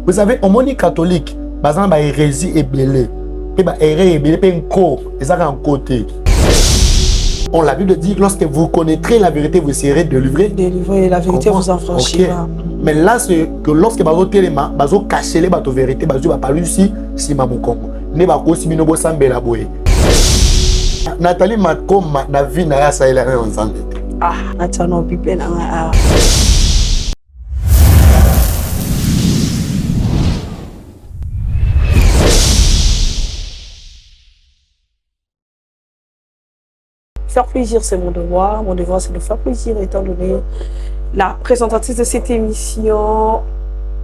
Vous savez, au monde catholique, par exemple, hérésie est belée. Et hérésie est belée, et un corps, et ça en côté. On la Bible dit que lorsque vous connaîtrez la vérité, vous serez délivrés. Délivrés, la vérité vous en franchira. Okay. Mais là, c'est que lorsque vous avez caché les vérités, vous n'avez pas réussi si ma mukongo. Ne ba ko si mino bo sambela boye. Nathalie Makoma na vie na ya sa ela ensemble. Ah, atano Bible na. Faire plaisir, c'est mon devoir. Mon devoir, c'est de faire plaisir, étant donné la présentatrice de cette émission,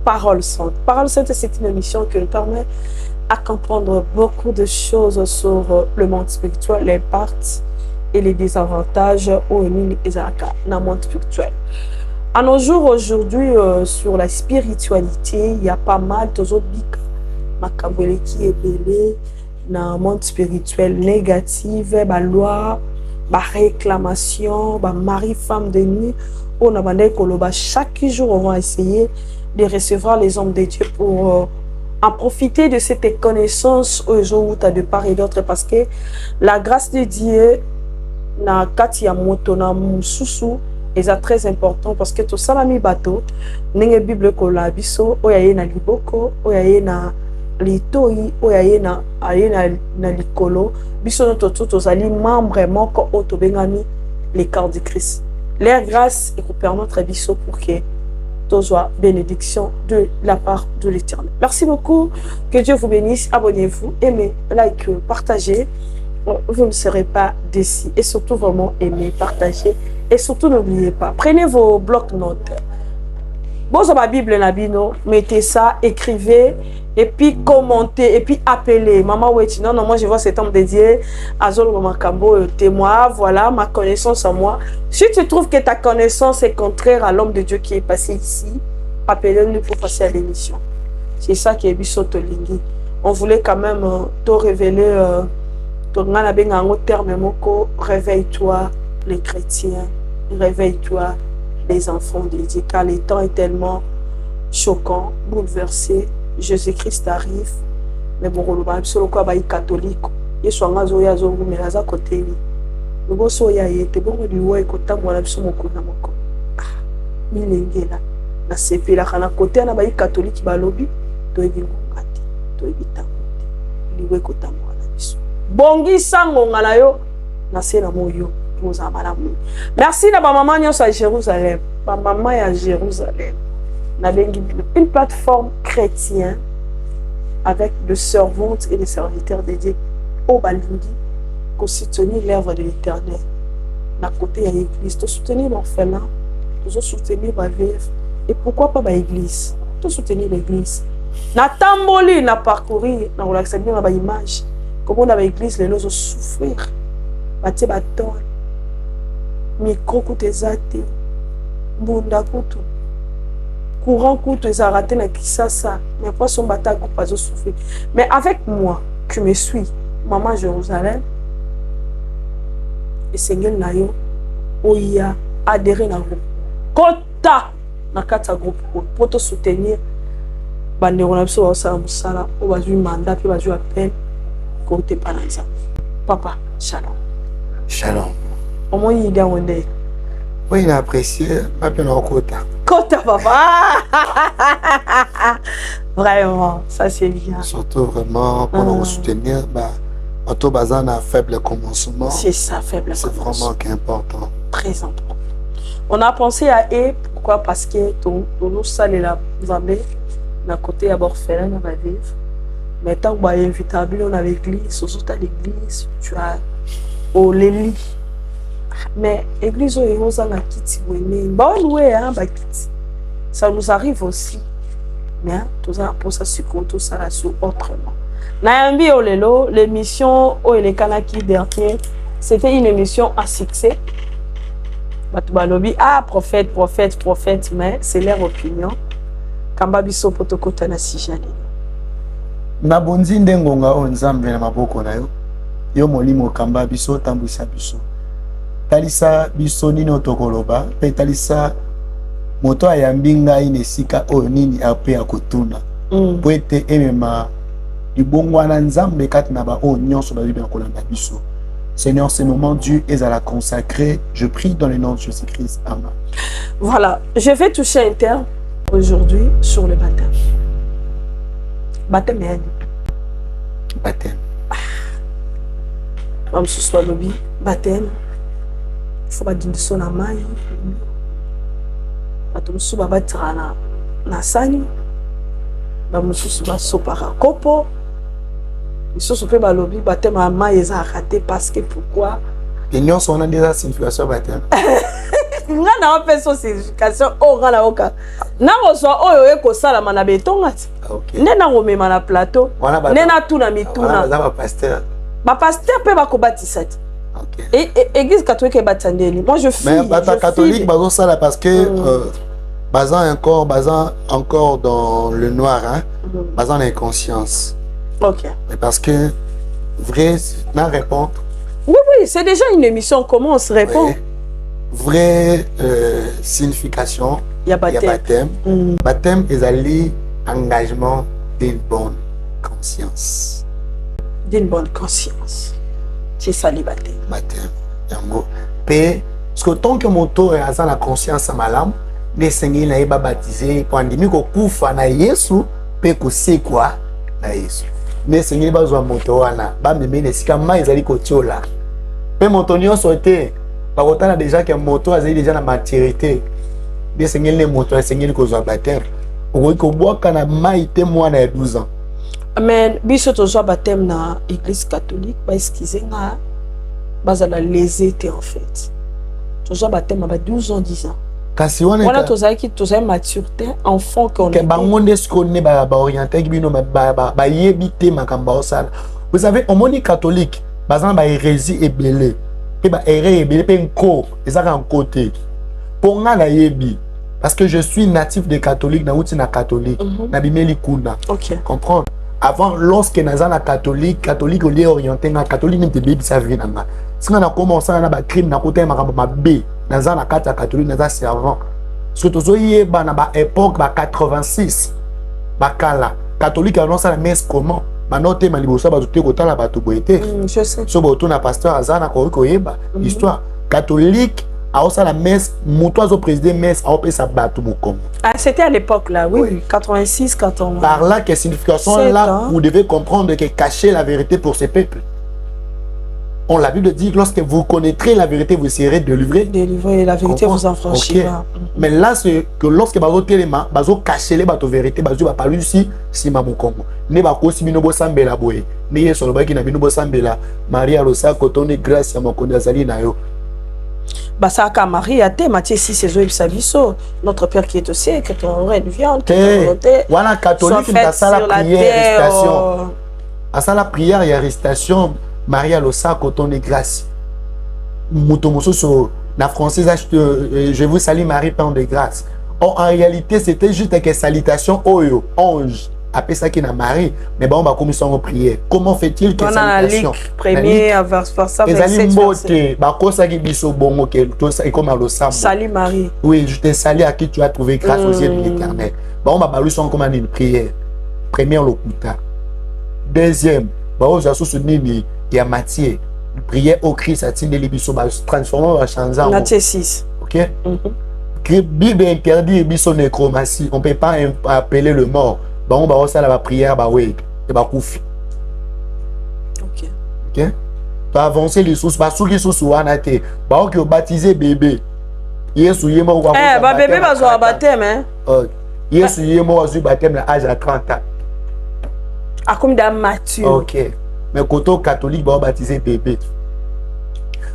Parole Sainte. Parole Sainte, c'est une émission qui nous permet à comprendre beaucoup de choses sur le monde spirituel, l'impact et les désavantages au monde spirituel. À nos jours, aujourd'hui, sur la spiritualité, il y a pas mal d'autres makabwele qui est belé dans le monde spirituel négatif, la loi, la réclamation, la mari-femme de nuit. On a chaque jour, on va essayer de recevoir les hommes de Dieu pour en profiter de cette connaissance au jour où tu as de part et d'autre, parce que la grâce de Dieu na kati ya moto na mususu est très important, parce que tout ça la mi bateau nenge Bible ko la biso oyaye na liboko oyaye na litoi oyaye na na likolo biso no toto tozali membre moko otobengami les corps du Christ. Leur grâce et pour permettre biso pour que soit bénédiction de la part de l'Éternel. Merci beaucoup, que Dieu vous bénisse, abonnez-vous, aimez, like, partagez, vous ne serez pas déçus, et surtout vraiment aimez, partagez, et surtout n'oubliez pas, prenez vos blocs-notes. Bon, sur ma Bible, mettez ça, écrivez, et puis commentez, et puis appelez. Maman, ouais, non, moi je vois cet homme dédié à Zolo Makambo, témoin, voilà ma connaissance en moi. Si tu trouves que ta connaissance est contraire à l'homme de Dieu qui est passé ici, appelez-nous pour passer à l'émission. C'est ça qui est Bissotolingi. On voulait quand même te révéler, terme moko, réveille-toi les chrétiens, réveille-toi les enfants de Dieu, car le temps est tellement choquant, bouleversé. Jésus-Christ arrive, mais bon, le quoi ba catholique, et soit ngazo ya zo mais aza côté ni. Le bosso ya yete bon du ouais côté moi la biso moko na moko. Ah, milengela. Na sepi la kana côté na ba catholique ba lobby, to ebi ngati, to ebi tamote. Li ouais côté moi la biso. Bongi sango ngala yo na se na moyo. Merci na ba maman nyos à Jérusalem. Ba maman ya Jérusalem. Une plateforme chrétienne avec de servantes et des serviteurs dédiés au Balingi pour soutenir l'œuvre de l'Éternel. D'un côté, il y a l'église, pour soutenir l'orphelin, pour soutenir la veuve. Et pourquoi pas l'église? Pour soutenir l'église. Na tamboli, na parcourir, na relaxation, na image. Comment on a l'église, les lois souffrir. Bate baton, micro koute zate, bunda kutu. Courant coûte les arrêter na Kisasa, mais pas son bataille pour pas souffrir. Mais avec moi, tu me suis, maman Jérusalem, et Seigneur Nayo, Oya, adhérer na groupe. Kota na kata groupe pour te soutenir. Bande on a besoin de ça, musala, on va jouer mandat, puis on va jouer appel, côté pananza. Papa, shalom. Shalom. Au moins il y a un day. Oui, il a apprécié, papa na kota. Kota papa. Vraiment, ça c'est bien. Surtout vraiment pour nous soutenir, auto bazan a faible commencement. C'est ça, faible commencement. C'est vraiment important. Très important. On a pensé à eux, pourquoi? Parce que nous salles la zambé, d'un côté à orphelin, on va vivre. Mais tant que invitable, on a l'église, surtout à l'église, tu as au lili. Mais l'église où ils ont un kiti bon ouais hein ça nous arrive aussi, mais tout ça pour ça se compte tout ça là sur autrement. Naambi olelo l'émission où les kanaki dernier c'était une émission à succès. Batubalobi ah prophète mais c'est leur opinion. Kamba biso potokota na sijani. Na bonzi ndengonga onzambe na maboko na yo. Yo molimo kamba biso tambwisa biso. Talisa biso nini otokoloba pe talisa moto ayambi ngai nesika oyo nini ape akotuna po ete emema libongo wana nzambe kati na baoyo nyonso bazwi bien kolanda biso. Seigneur, ce moment, Dieu est à la consacrer. Je prie dans le nom de Jésus-Christ. Amen. Voilà, je vais toucher un terme aujourd'hui sur le baptême. Baptême est baptême. Mam suswa lobi, baptême. Il faut pas dire son amai. Bato musu babatira na sani. Ba musu ba sopara kopo. Misusu pe balobi baptême amai eza raté parce que pourquoi? Et nous on a déjà signification baptême. Nga na pe so signification o nga na oka. Na reçoit oyo ekosalama na betongati. OK. Nde na ngomema na plateau. Nde na tuna mituna. Ba pasteur. Ba pasteur pe bakobatisa ti. OK. Et église catholique est batandeli. Moi je file. Mais bata catholique bazo ça là parce que bazan encore dans le noir hein. Bazan inconscience. OK. Mais parce que vrai na répondre. Oui oui, c'est déjà une émission comment on se répond. Ouais. Vraie signification. Il y a baptême. Baptême est engagement d'une bonne conscience. D'une bonne conscience. C'est ça le baptême. Baptême. Yango. Parce que tant que mon tour est à la conscience à ma lame, les seigneurs n'aient pas baptisé pour andimi ko kufa na Yesu, pe ko c'est quoi na Yesu. Les seigneurs ba zo moto wana, ba meme ne sika ma ezali ko tiola. Pe montonio sauté. Par autant, il y a déjà que moto a déjà la maturité. Les seigneurs les motos, les seigneurs qui ont baptême. Au qu'on boit quand a maïté moi na 12 ans. Amen. Biso tozo baptême na église catholique, ba excuser nga bazala lésité en fait. Tozo baptême ba 12 ans 10 ans. Kasi wana wana toza ki toza maturité enfant qu'on est. Ke bangonde ce qu'on est ba orienté bino ba yebité makamba osala. Vous savez, au monde catholique, bazan ba hérésie et belé. Et bah en côté pour nga na yebi parce que je suis natif de catholique na outi na catholique na bimeli kuna. OK. Comprendre avant lorsque naza na catholique on est orienté na catholique n'était bibi sa vie nanga si on a commencé na ba crime na côté makambo mabe naza na kata catholique naza servant surtout zo yeba na ba époque ba 86 ba kala catholique annonce la messe comment manote malibosa bazote kotala bato boete je sais so boto na pasteur azana ko koyeba histoire catholique a aussi la messe moto azo président messe a opé sa bato mokom. Ah c'était à l'époque là oui 86 quand on par là que signification là vous devez comprendre que cacher la vérité pour ces peuples. On la Bible dit que lorsque vous connaîtrez la vérité vous serez délivrés. Délivrer la vérité vous en franchira. Mais là c'est que lorsque bazo telema bazo cacher les bato vérité bazo ba palu si sima mokongo. Ne ba ko simino bo sambela boye. Ne yeso lo ba ki na bino bo sambela Maria Rosa kotone grâce ya mokongo azali na yo. Basaka Marie a Matthieu 6 biso notre Père qui est au ciel que ton règne vienne que ta volonté voilà catholique dans sa prière arrestation à sa la prière et arrestation Maria Rosa kotone grâce mutomoso so na française je vous salue Marie pleine de grâce. En réalité c'était juste que salutation oyo ange après ça qui na Marie mais bon ba commission en prière comment fait-il que salutation premier verset verset ba kosa ki biso bongo que tout ça et comme le sable salut Marie oui je te salue à qui tu as trouvé grâce aux yeux de l'Éternel ba on ba balu son comme une prière première lokuta deuxième ba o ja so nini ya Matthieu prière au Christ a tindeli biso ba transformer ba changer en Matthieu 6 OK que Bible interdit biso nécromancie on peut pas appeler le mort. On va aussi la prière, bah oui, et bah koufi. OK. OK. Tu as avancé les sources, bah sous les sources ou anaté, bah on baptisé bébé. Yesu yemo ou bah bébé va jouer à baptême hein. Yesu yemo ou baptême à l'âge à 30 ans. À comme d'un mature. OK. Mais côté catholique bah baptisé bébé.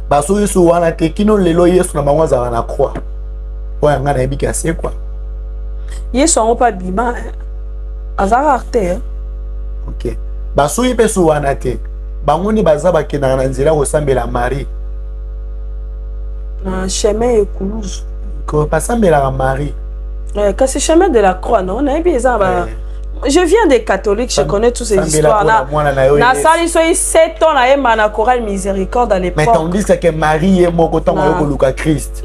Bah sous Yesu ou anaté qui non lelo Yesu na bango za na croix. Ouais, ngana ebika c'est quoi? Yesu on pas bima. Azararte. OK. Baso yepe so wana te. Bangoni baza bakena na nzela ko sambela Marie. Na chemin ekuluzu. Ko pasambela Marie. Que c'est chemin de la croix non, on a bien ça ba. Je viens des catholiques, je connais toutes ces histoires là. Na sali so 7 ans na yema na chorale miséricorde à l'époque. Mais tandis que Marie est moko tango ko luka Christ.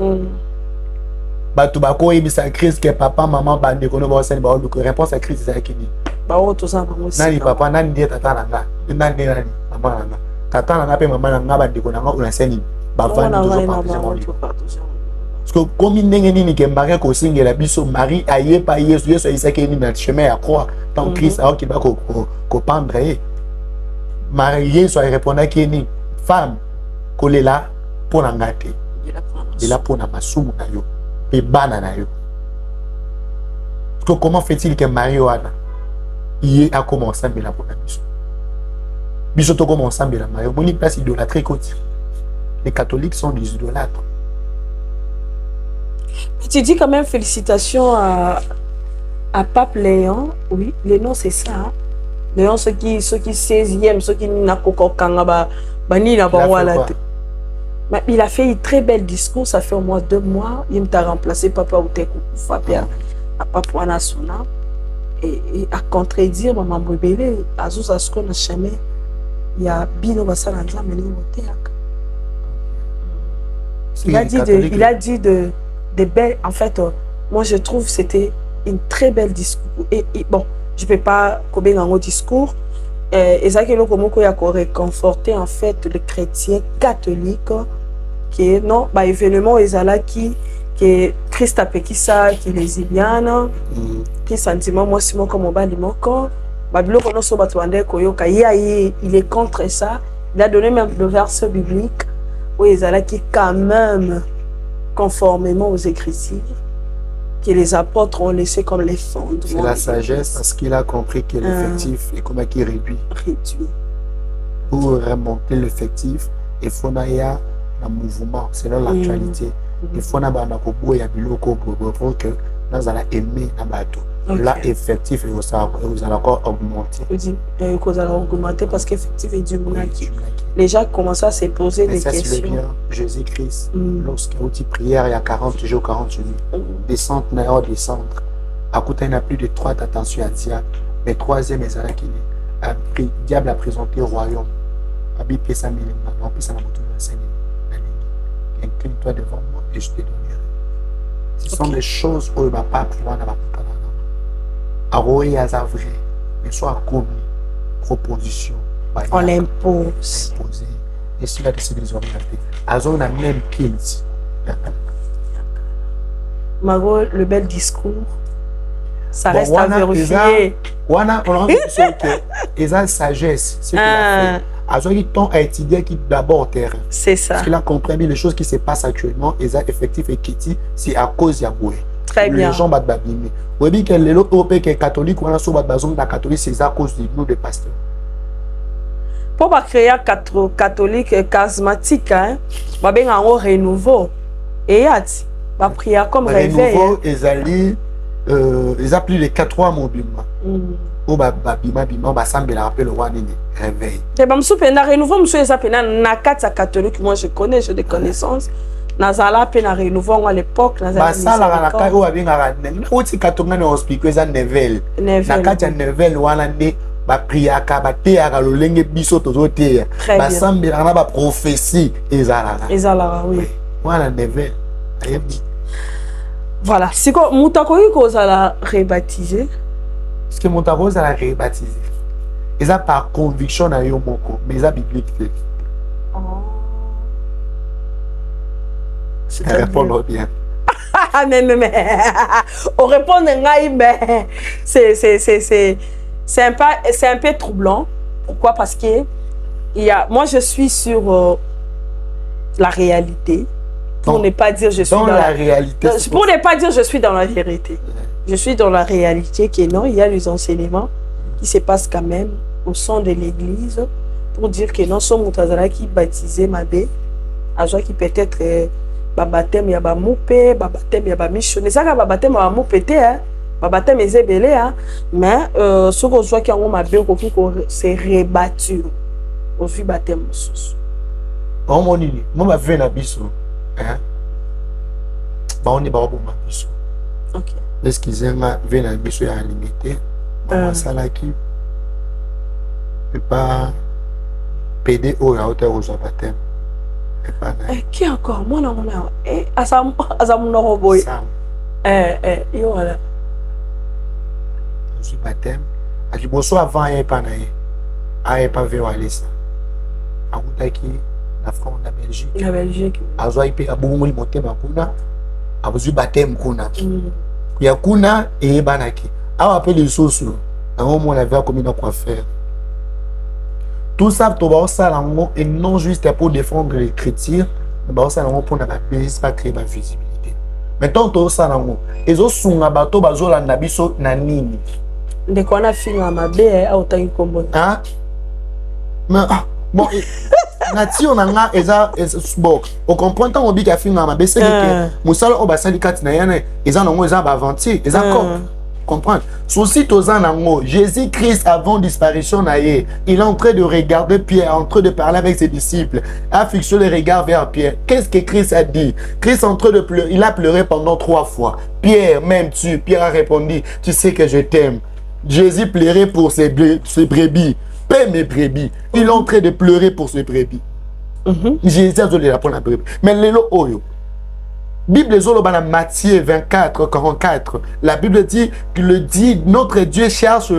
Batu bako ebisa Christ que papa maman bande kono ba sali ba luka réponse à Christ ça qui dit. Bao toza bango nani papa nani ndiye tata nanga nani mama nanga tata nanga pe mama nanga bandeko nanga unaseni bavandi toujours partager parce que comme ndenge nini ke mbare ko singela biso Marie ayepa Yesu ayisaki ni na chemin ya croix tant Christ alors qu'il va ko pendre Marie Yesu a répondu que ni femme kolela pour ngate il a pour na masumu na yo pe bana na yo. Comment fait-il que Marie wana il a commencé à me la pour biso biso to commencé à me la Marie moni place idolâtrie côté les catholiques sont des idolâtres. Tu dis quand même félicitations à Pape Léon. Oui, le nom c'est ça. Hein? Léon, ceux qui 16e, ceux qui n'a pas mais il a fait un très bel discours, ça fait au moins 2 mois. Il m'a remplacé Papa Outekou Fabien à Papua Nasona et à contredire Maman Bébélé, à Zouza Skona Chamé, il y a Bino Bassalanza Meni Moteak. Il a dit de belles. En fait, moi je trouve que c'était une très belle discours. Et bon, je ne peux pas couper dans mon discours. Et ça, il a réconforté en fait les chrétiens catholiques qui est non, bah événement Ezala qui est Christ a péqué ça, qui est résilienne, qui est sentiment moi si moi comme on va dire mon corps. Babylone qu'on a sur Batouandé Koyoka, il est contre ça. Il a donné même le verset biblique où Ezala qui quand même conformément aux Écritures que les apôtres ont laissé comme les fondements. C'est la sagesse parce qu'il a compris que l'effectif est comme qui réduit. Pour remonter l'effectif, il faut y avoir un mouvement selon l'actualité. Il faut y avoir un biloko pour que nous allons aimer un bateau. Là, effectif, vous allez encore augmenter. Vous allez augmenter parce qu'effectif est du mounaki. Les gens commencent à se poser des questions. C'est bien Jésus-Christ, lorsqu'il y a une prière, il y a 40 jours, 40 nuits. Descente, descendre. À côté, il y a plus de 3 attentions à diable. Mais 3e, le diable a présenté au royaume. Incline-toi devant moi et je te donnerai. Ce sont des choses où il ne va pas pouvoir n'avoir pas. Aroé à vrai, mais soit commis, proposition. On l'impose. Et s'il a décidé de les orienter, Azon a même kids. Margot, le bel discours, ça reste à vérifier. On a l'impression que ils ont sagesse, c'est qu'il a fait. Azon il tend à étudier qui d'abord terrain. C'est ça. Parce qu'il a compris bien les choses qui se passent actuellement, ils ont effectif et Kitty, c'est à cause de Yaboué. Très bien. Les gens battent babimé. Vous voyez que les autres Européens qui sont catholiques, on a souvent besoin de la catholique, c'est à cause de nous, des pasteurs. Pour créer un catholique charismatique, hein, on va bien en renouveau. Et il y a prière comme réveil. Renouveau, ils ont plus de 4 mois mobilement. Ou babima bima ba sambela rappel le roi nini réveil. Et ben monsieur pena renouveau monsieur ça pena na kata catholique moi je connais j'ai des connaissances. Nazala pena renouveau à l'époque nazala. Ba sala na kai o abinga nene. Oti katonga ne hospital za Nevel. Na kata Nevel wana ne ba priaka ba teaka lolenge biso tozo teya. Ba sambela na ba prophétie ezala. Ezala oui. Wana Nevel. Voilà, c'est quoi Moutakoyi qu'on a rebaptisé. Parce que Moutakoyi a rebaptisé. Ils ont par conviction dans Yomoko, mais ils ont biblique. Oh. C'est répondre bien. mais on répond mais c'est un peu troublant. Pourquoi? Parce que moi je suis sur la réalité. Pour ne pas dire je suis dans la réalité. Pour ne pas dire je suis dans la vérité. Je suis dans la réalité qui est non, il y a des enseignements qui se passent quand même au sein de l'église pour dire que non, son moutazala qui baptisé Mabé, à joie qui peut-être baptême il y a bamoupe, baptême il y a bamissionné. Ça quand baptême va moupété hein, baptême est belé hein, mais ce qu'on soit qui a Mabé qu'on s'est rebattu au vu baptême sous. Bon mon ini, moi ma vie na biso. Hein? Bah on est pas bon ma biso. OK. Est-ce qu'ils aiment venir à biso à limiter? Maman salaki peut pas péder au hauteur aux baptêmes. Qui encore moi non non eh asam no boy. Yo voilà. Je baptême aliboso avant yepa na ye ayepa ve walesa akutaki na France na Belgique azwa ipe abunguli motema kuna abuzwi baptême kuna ya kuna eyebanaki awa pe lisusu nango mona via comme na quoi faire. Tout ça to ba osala ngo et non juste pour défendre l'écriture ba osala ngo pour na pas créer ma visibilité. Maintenant to osala ngo ezosunga bato bazolanda biso na nini de quoi na finga mabe au tangi kombo hein mais bon nati on nga eza bon on comprend tant on dit ka finga mabe c'est que musala o basali kati na yana eza nango eza ba aventure eza comme comprendre souci tozan nango Jésus-Christ avant disparition na ye il est en train de regarder Pierre en train de parler avec ses disciples a fixé le regard vers Pierre. Qu'est-ce que Christ a dit? Christ est en train de pleurer, il a pleuré pendant 3 fois. Pierre m'aimes-tu? Pierre a répondu tu sais que je t'aime. Jésus pleurait pour ses brebis. Paie mes brebis. Il est en train de pleurer pour ses brebis. Jésus a donné la pour la brebis. Mais l'élo oyo Bible Zolobana Matthieu 24, 44. La Bible dit que notre Dieu cherche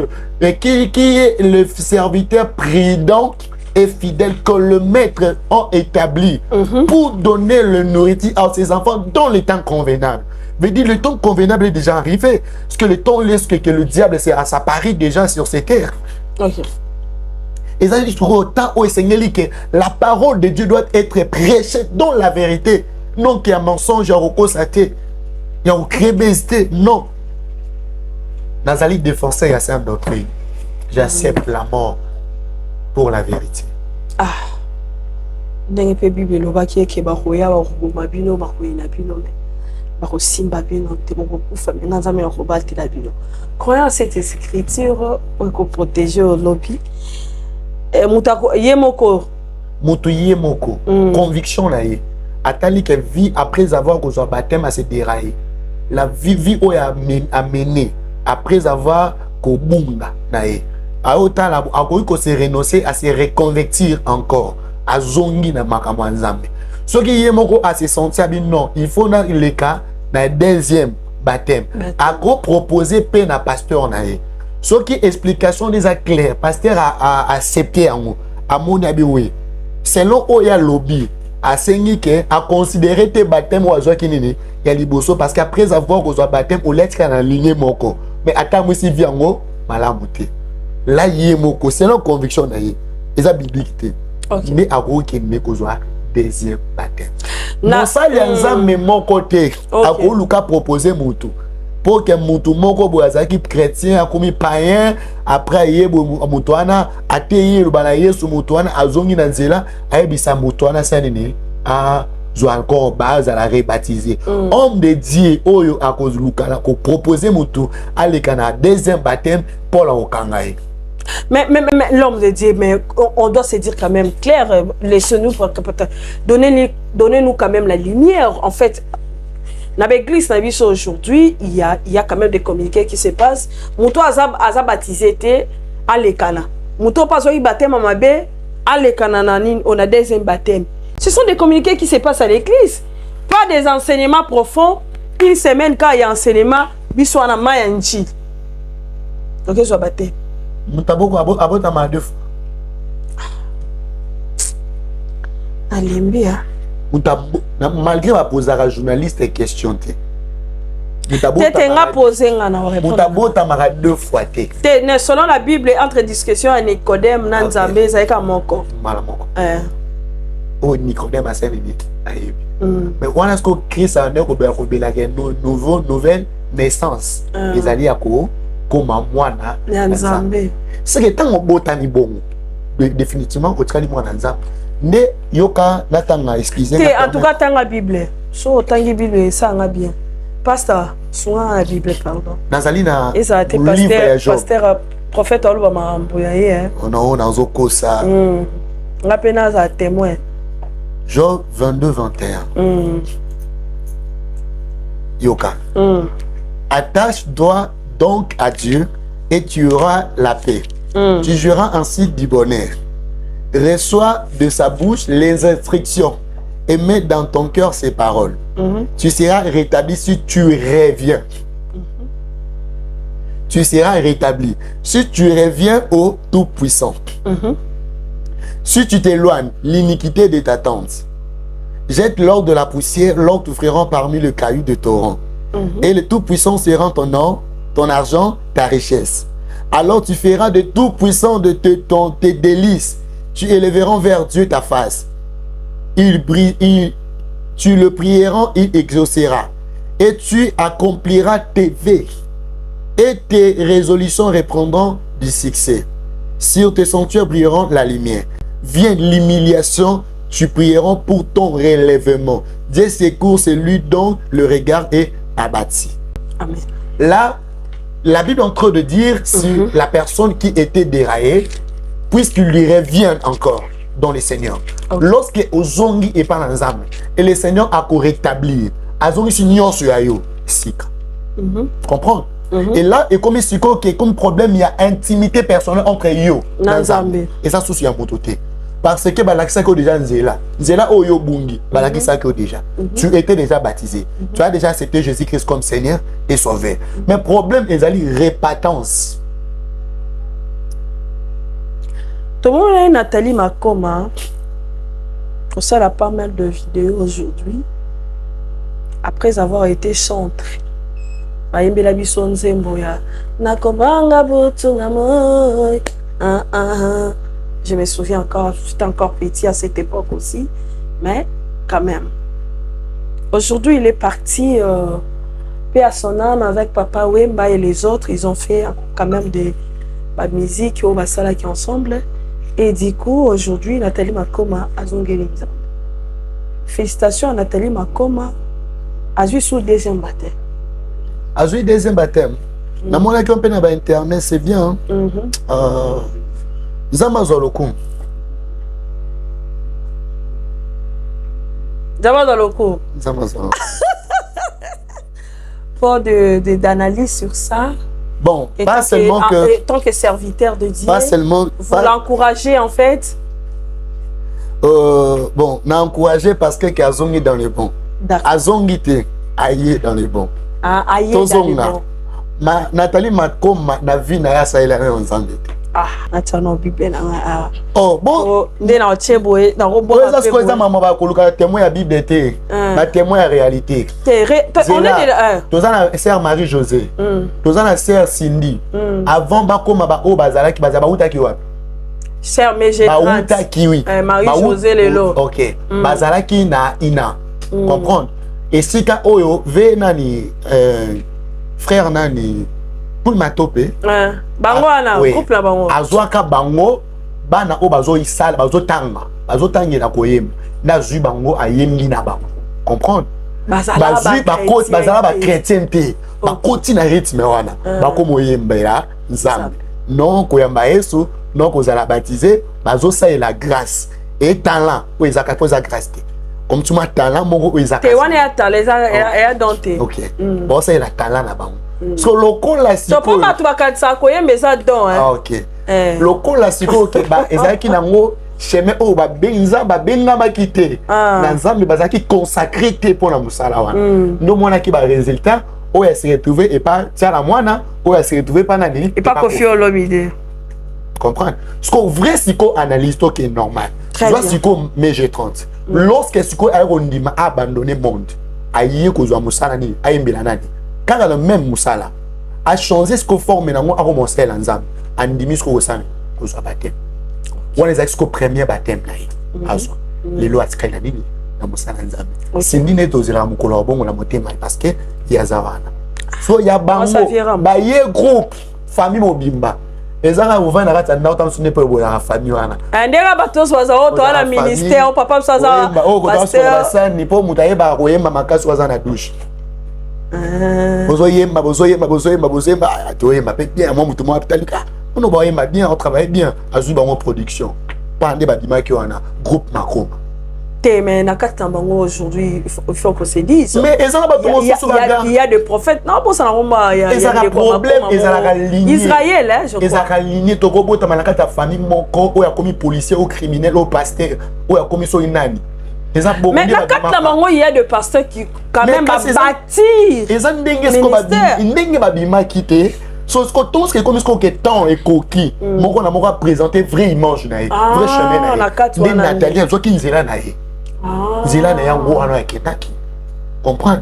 qui est le serviteur prudent et fidèle que le maître a établi pour donner le nourriture à ses enfants dans le temps convenable. Veut dire le temps convenable est déjà arrivé. Parce que le temps laisse que le diable s'apparaît déjà sur ces terres. Et ça dit sur autant où Seigneur dit que la parole de Dieu doit être prêchée dans la vérité. Non qu'il y a mensonge, il y a recosaté, il y a crébésité. Non. Nazali défoncer il y a cette doctrine. J'accepte la mort pour la vérité. Ah. Ndenge pe Bible loba ki ke ba khoya ba khoma bino ba khoina bino me. Ba ko simba bino te mo ko fa me nzame ko balti la bino. Croyant cette écriture ko protéger au lobby. Et mutako yemoko. Mutu yemoko. Conviction na ye. Atali que vie après avoir reçu baptême à se dérailler. La vie où a mené après avoir kobunga nae. A autant la ko se renoncer à se reconvertir encore à zongi na makambo nzambe. Ce qui yemoko a se sentir bien non, il faut dans le cas na deuxième baptême. A go proposer pe na pasteur nae. Ce qui explication déjà claire, pasteur a accepté en a mon abi oui. Selon oya lobby a sengi que a considéré tes baptêmes ou azwa kinini ya liboso parce qu'après avoir reçu baptême ou lettre kana ligne moko mais ata musi viango malamuté là yé moko selon conviction na yé eza biblique mais a ko kenne kozwa deuxième baptême na ça ya nzambe moko te a ko luka proposer mutu pour que mutu moko boazaki chrétien akomi païen après yebo mutuana ateye lubala Yesu mutuana azongi na nzela ayebisa mutuana sanini a zo encore base à la rebaptiser homme de Dieu oyo akozuluka na ko proposer mutu aleka na deuxième baptême pour la okangaye. Mais l'homme de Dieu, mais on doit se dire quand même clair, laissez-nous donnez-nous quand même la lumière en fait. Dans l'église aujourd'hui, il y a quand même des communiqués qui se passent. Mouto a baptisé à l'Ekana. Mouto pas eu baptême à Mabé, à l'Ekana nanin, on a deuxième baptême. Ce sont des communiqués qui se passent à l'église. Pas des enseignements profonds. Une semaine quand il y a enseignement, bisou na mayanchi. Donc je baptême. Moutaboko abota ma 2 fois. Alimbia. Malgré ma poser à journaliste question te 2 fois selon la Bible entre discussion et Nicodème Nanzambe zaika moko malamoko oh Nicodème a servi mais on a ce que Christ a nouvelle naissance les alliés à ko comme mwana Nanzambe c'est que tant botani bon définitivement au tkali mwana Nanzambe ne yoka natanga excusez en tout cas tanga Bible so tangi Bible ça nga bien pasteur souvent la Bible pardon nazalina et ça a été pasteur prophète oluba mambo ya ye on a zokosa nga pena za témoin Job 22-21 yoka attache-toi donc à Dieu et tu auras la paix tu jureras ainsi du bonheur. Reçois de sa bouche les instructions et mets dans ton cœur ses paroles. Tu seras rétabli si tu reviens. tu seras rétabli. Si tu reviens au Tout-Puissant, si tu t'éloignes, l'iniquité de ta tente, jette l'or de la poussière, l'or t'offriront parmi le caillou de torrent. Et le Tout-Puissant sera ton or, ton argent, ta richesse. Alors tu feras de Tout-Puissant de tes délices. Tu élèveras vers Dieu ta face. Tu le prieras, il exaucera. Et tu accompliras tes vœux. Et tes résolutions reprendront du succès. Sur tes sanctuaires brilleront la lumière. Vient l'humiliation, tu prieras pour ton relèvement. Dieu secourt celui dont le regard est abattu. Amen. Là, la Bible est en train de dire sur la personne qui était déraillée, puisqu'il lui revient encore dans le Seigneur. Lorsque Ozongi est pas ensemble, et le Seigneur a rétabli, Azongi signor sur Ayo, Sika. Comprends? Et là, et comme il y a comme problème, il y a intimité personnelle entre Yo et ça, souci à mon côté. Parce que balakisa ko déjà Nzela Oyo Bungi, balakisa ko déjà. Tu étais déjà baptisé. Tu as déjà accepté Jésus-Christ comme Seigneur et Sauveur. Mais le problème est la répatence. Tout le monde, Nathalie Makoma, pour ça, elle a pas mal de vidéos aujourd'hui. Après avoir été centrée. Bayembela biso nzembo ya nakomanga butunga moy. Je me souviens encore, j'étais encore petit à cette époque aussi, mais quand même. Aujourd'hui, il est parti, paix à son âme, avec Papa Wemba et les autres. Ils ont fait quand même de la musique au Basala qui ensemble. Et du coup, aujourd'hui, Nathalie Makoma a zongé. Félicitations à Nathalie Makoma, a joué sous le deuxième baptême. A joué deuxième baptême. Na mona qui on peut na internet, c'est bien. Zamazolokum. Zamazolokum. Zamazolokum. Pour d'analyse sur ça. Bon, et pas seulement que... tant que serviteur de Dieu, pas seulement... vous l'encouragez en fait. Bon, on a encouragé parce que Azongi est dans les bons. Azongi est aillé dans les bons. Aillé dans les bons. Nathalie Makoma na vie na ya sa ila en Zambie. Nathalie Bible na. Oh, bon. Ndé na ochebo na robo. Ça c'est quoi maman ba koluka témoin ya Bible était. Na témoin ya réalité. On est de Tozana sœur Marie José. Tozana sœur Cindy. Avant ba koma ba o bazala ki bazaba uta ki wapi. Sœur Mégé. Ba uta ki oui. Marie José lelo. OK. Bazala ki na ina. Comprendre. Et si ka oyo ve nani frère nani pour matope bango ana couple na bango azwaka bango bana o bazo isala bazo tangela koyemba na zui bango ayembi na bango comprendre bazui bakoti bazala ba chrétien te bakoti na rythme wana bako moyemba ya nzambe non koyamba Yesu non kozala baptisé bazo sa la grâce et talent o ezaka poza grâce te comme tu m'as talent moko o ezaka te wana ya talent ya donté. OK bon ça la talent na bango. So lokola siko. To pa tu bakatsa koyemba za don hein. Ah OK. Lokola siko ke ba ezaki nango chemin o ba benza ba benga bakite. Na nzambe bazaki consacré te pour na musala wana. No mona ki ba résultat o ya se retrouver et pas tia la mwana o ya se retrouver pas na nini. Et pas Kofi Olomide. Comprendre. Ce qu'on vrai siko analyse to qui est normal. Tu vois siko MG30. Lorsque siko aérondima a abandonné monde, aïe ko zo musala ni ayembela nani. Quand le même Moussala a changé ce qu'on forme dans a commencé l'ensemble en demi ce qu'on ressent qu'on soit baptême on les a ce premier baptême là les lois de la nini dans Moussala ensemble c'est ni net aux éléments collaborons la montée parce que il y a Zavana so il y a bango ba ye groupe famille mobimba les gens vous vont arrêter na autant ce n'est pas la famille wana ndeka batos waza auto ala ministère papa saza pasteur ça ni pas mutaye ba koyemba makasi waza na douche bozoyemba atoyemba pe bien moi mutu moi talika on boyemba bien on travaille bien azu bango production pande badima ki wana groupe Makoma te mais na kata bango aujourd'hui il faut qu'on se dise mais il y a des prophètes non pour ça na il y a des problèmes Israël hein je crois ezaka ligne to ko bota na kata famille moko o ya komi policier ou criminel ou pasteur o ya komi so inani. Mais la carte il y a des pasteurs qui quand même bâtir. Les gens n'engagent pas bima quitter. So ce que tout ce qui est comme ce que temps et coquille. Mon on a mon présenter vraie image na vrai chemin na. Des Nathalie zo ki nzela na ye. Nzela na yango wana aketaki. Comprendre?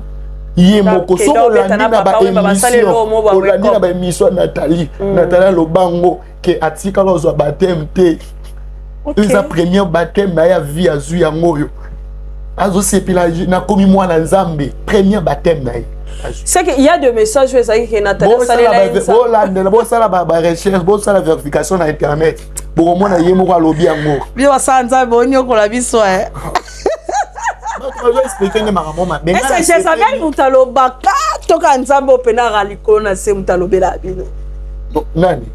Yé moko so olandi na ba émission. Olandi na ba émission Nathalie. Nathalie Lobango ke atika lozo baptême te. Eza première baptême na ya vie azu yango yo. Azo sepila na komi mwana nzambe premier baptême na ye. C'est qu'il y a des messages que Nathalie bon ça la recherche bon ça la vérification sur internet pour moi na yemo kwa lobby yango bien ça nzambe onyo ko la biso je vais expliquer ne maman mais est-ce que ça vient mutalobaka toka nzambe opena raliko na se mutalobela bino nani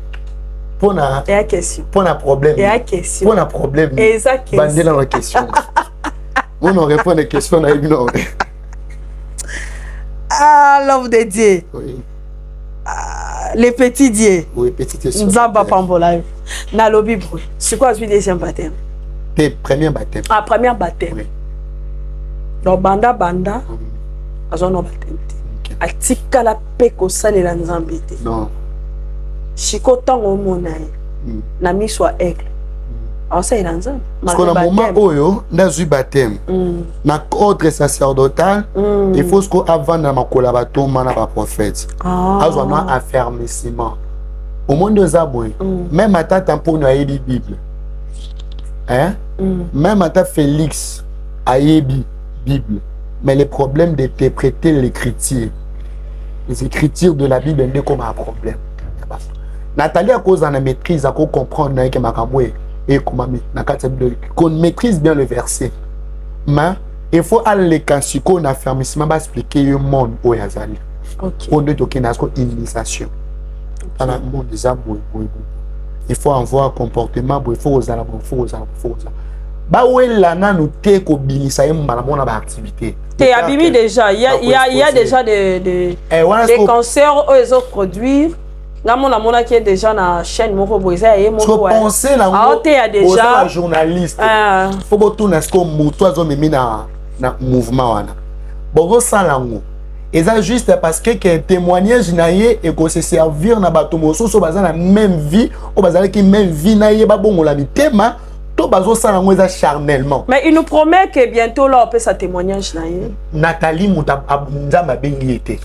pona et question pona problème et question pona problème exact bandé dans la question on répond des questions na bino. Ah, l'homme de Dieu. Oui. Les petits dieux. Oui, petits dieux. Nzamba Pambola. Na lobby brûle. C'est quoi le deuxième baptême? Tes premiers baptêmes. Ah, premier baptême. Oui. Donc, banda. Azon no baptême. Atika la peko sane la nzambe te. Non. Chiko tango monae. Na mi soit aigle. Alors ça il a nzambe. Parce qu'on a un moment oyo, na zu baptême. Na ordre sacerdotal, il faut que avant na makola batomba na ba prophète. Azwa na affermissement. Au monde de Zaboué, même à ta tampon a yebi Bible. Hein? Même à ta Félix a yebi Bible. Mais le problème d'interpréter l'écriture, les écritures de la Bible, n'est comme un problème. Nathalie à cause de la maîtrise, à cause comprendre que Makamoué et qu'on maîtrise bien le verset. Mais il faut aller quand on a affermissement pour expliquer le monde où il y a zali. On doit toquer une initiation. Dans le monde des arbres, il faut avoir un comportement, il faut oser, il faut oser. Bah où est là nous t'es qu'au bilisa et mon activité. T'es abîmé déjà. Il y a déjà des cancers où ils ont produit. Là, mon qui est déjà dans la chaîne, mon boisa et mon pensez là, déjà journaliste. Faut que tout n'est-ce qu'on moutoise on met dans mouvement là. Bon, ça là, et ça juste parce que qu'un témoignage naïe et qu'on se servir na bateau mosso so bazana même vie, au bazana qui même vie naïe ba bon on la thème, tout bazo ça là charnellement. Mais il nous promet que bientôt là on peut sa témoignage naïe. Nathalie Mouta Nzamba bengiete.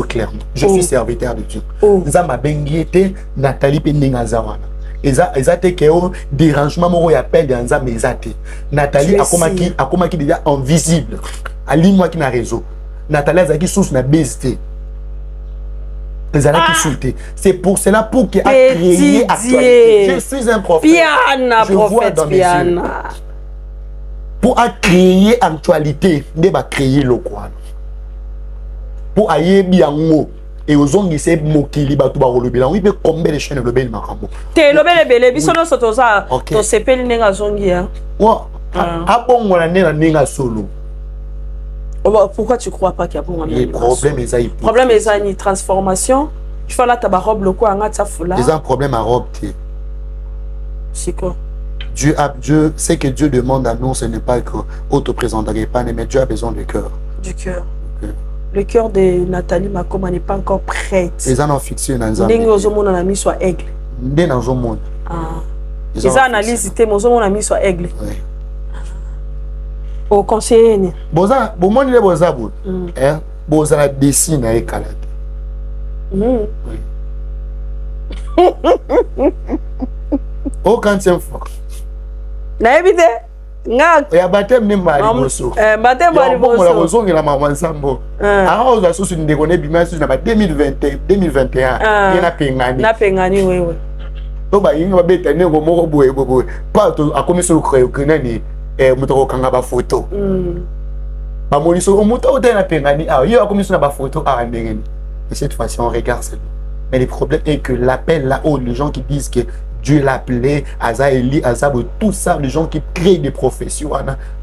Clairement. Je suis serviteur de Dieu. Nzamba bengiete Nathalie Pendinga Zawana. Ezate keo dérangement moko ya appel de Nzamba ezate. Nathalie akomaki déjà invisible. Ali moi qui na réseau. Nathalie azaki source na BST. Ezala qui souté. C'est pour cela pour qu'il a créé actualité. Je suis un prophète. Piana prophète Piana. Pour créer actualité, ne va créer le quoi. Pour ayer biango et aux ongles c'est mokili batu ba rolobela oui peut combien de chaînes le bel makambo te lobele bele biso no soto za to sepeli nenga zongi hein wa a bon on a nenga solo. Pourquoi tu crois pas qu'il y a bon le problème est une transformation il faut là ta robe le quoi ngata fula ils ont un problème à robe. C'est quoi? Dieu sait que Dieu demande à nous ce n'est pas que auto-présenterait pas mais Dieu a besoin du cœur. Du cœur. Le cœur de Nathalie Makoma n'est pas encore prête. Ils en ont fixé dans un. N'engo zomo na mi soit aigle. Ndé dans un monde. Ils ont analysé mon zomo na mi soit aigle. Oui. Au conseiller. Boza, bon monde les boza bon. Hein, boza la dessine avec Kalate. Oui. Oh quand c'est fort. Na évité. Nga ya baptême ne mari boso baptême mari boso la bozongi la maman sambo on a sous une déconner bima sur na 2021 na pengani wewe to ba yinga babeta ne ngo moko boye pas to akomisa le créer que nani mutoko kanga ba photo ba moniso muto o na pengani yo akomisa na ba photo ndengeni et cette fois-ci on regarde ça mais le problème est que l'appel là-haut les gens qui disent que Dieu l'appelait, Aza Eli, Azab, tout ça, les gens qui créent des professions,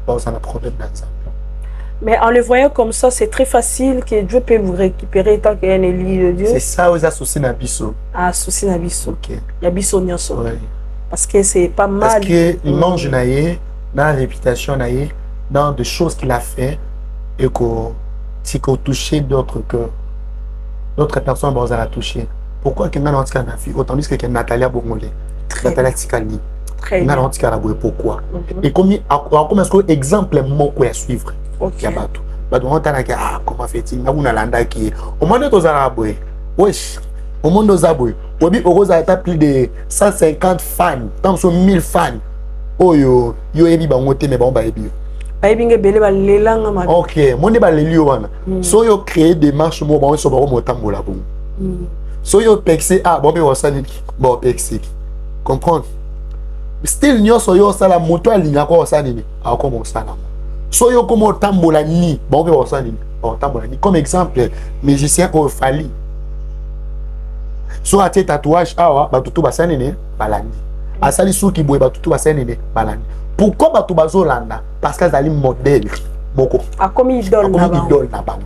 bon, ça n'a problème dans ça. Mais en le voyant comme ça, c'est très facile que Dieu peut vous récupérer tant qu'il y a un Eli de Dieu. C'est ça, aux associés Nabiso. Ah, associés Nabiso. Ok. Yabiso Nyoso. Oui. Parce que c'est pas mal. Parce qu'il mange naïe, dans la réputation naïe, dans des choses qu'il a fait, et qu'on touché d'autres cœurs. D'autres personnes, bon, ça l'a touché. pourquoi que ngana tika na fille autant dit que Natalia Bongolé Natalia Tikani ngana tika na boye pourquoi et comme est-ce que exemple moko ya suivre ya bato bato on tana que comment fait-il na una landa qui au monde tozala boye wesh au monde ozaboye obi okoza ta plus de 150 fans tant so 1000 fans oyo yo ebi bango te mais bon ba ebi bayebinge bele balelanga mabe. OK monde baleli wana so yo créer des marches mo ba so ba ko motambola bon so yo pexé bon be wasani bon pexé comprendre still nyoso yo sala moto alinga ko wasani ni ako mo sala so yo ko motambola ni bon be wasani motambola ni comme exemple musicien au Fali so atie tatouage awa batutu basani ne balandi asali suki boye batutu basani ne balandi pourquoi batu bazolanda parce qu'elles ali modèle moko comme idole na bango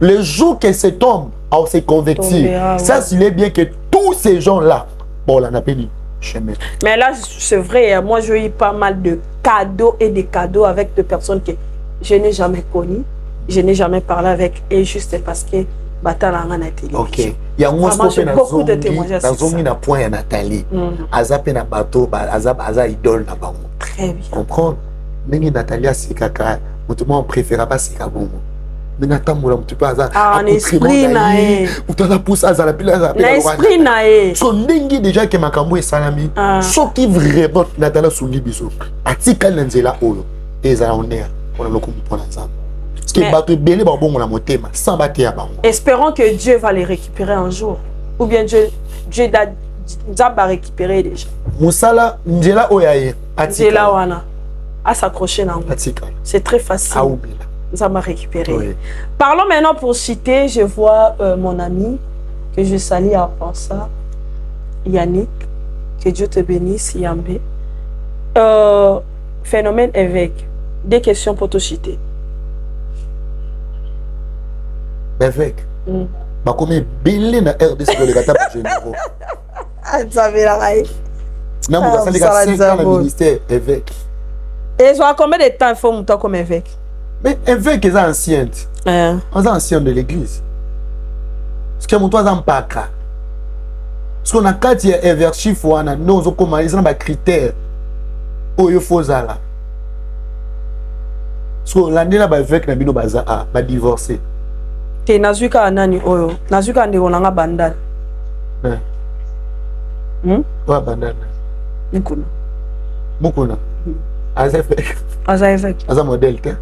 le jour que cet homme a se convertir ça s'il est bien que tous ces gens là bon là n'a pas dit chemin mais là c'est vrai moi j'ai eu pas mal de cadeaux et des cadeaux avec des personnes que je n'ai jamais connues je n'ai jamais parlé avec et juste parce que batalanga na télévision. OK. Il y a beaucoup de témoignages dans zone na point ya Nathalie. Azape na bateau, aza idole na bango. Très bien. Comprendre. Ndenge Nathalie asikaka, mutumo préféra pas sika bongo. Ndenge tambola mutu pa aza. En esprit na e. Utala poussa aza la pila. Na esprit na e. So ndenge déjà que makambo esalami. So qui vraiment Nathalie sungi biso. Atika na nzela oyo. Ezala honneur. On a le comprendre ensemble. Espérons que Dieu va les récupérer un jour. Ou bien Dieu va récupérer déjà. Moussala, Ndjela Oyaye. Ndjela Wana. À s'accrocher dans c'est très facile. Ça m'a récupéré. Oui. Parlons maintenant pour citer, je vois mon ami, que je salue à ça, Yannick. Que Dieu te bénisse, Yambé. Phénomène évêque. Des questions pour te citer. Évêque. Bah comme belé na RDC le gata pour généraux. Ça veut la raille. Non, vous avez 5 ans au ministère évêque. Et ça combien de temps il faut monter comme évêque? Mais évêque est ancienne. On est ancien de l'église. Ce que mon toi en paka. Ce qu'on a quatre évêques chiffre wana nous comment ils ont des critères. Oh il faut ça là. Ce qu'on l'année là ba évêque na bino baza ba divorcer. Te nazuka anani oyo nazuka ndeko nanga bandana wa bandana mukuna aza modèle te